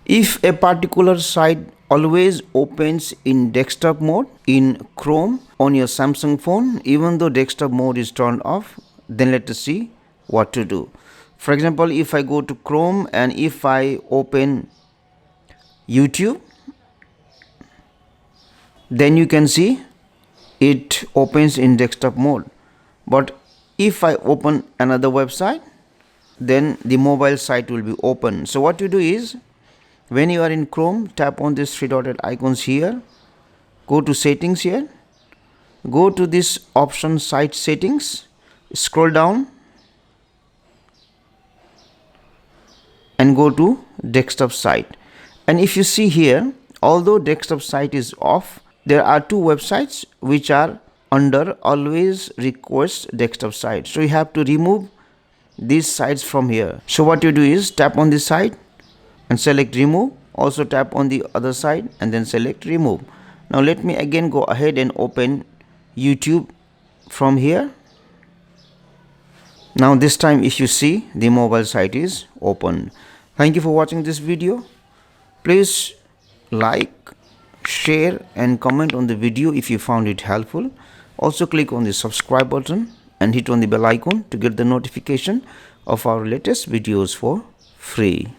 If a particular site always opens in desktop mode in Chrome on your Samsung phone, even though desktop mode is turned off, then let us see what to do. For example, if I go to Chrome and if I open YouTube, then you can see it opens in desktop mode. But if I open another website, then the mobile site will be open. So what you do is, when you are in Chrome, tap on this three dotted icons here, go to settings here, go to this option site settings, scroll down and go to desktop site. And if you see here, although desktop site is off, there are two websites which are under always request desktop site. So you have to remove these sites from here. So what you do is tap on this site and select remove. Also tap on the other side and then select remove. Now let me again go ahead and open YouTube from here. Now this time if you see, the mobile site is open. Thank you for watching this video. Please like, share and comment on the video if you found it helpful. Also click on the subscribe button and hit on the bell icon to get the notification of our latest videos for free.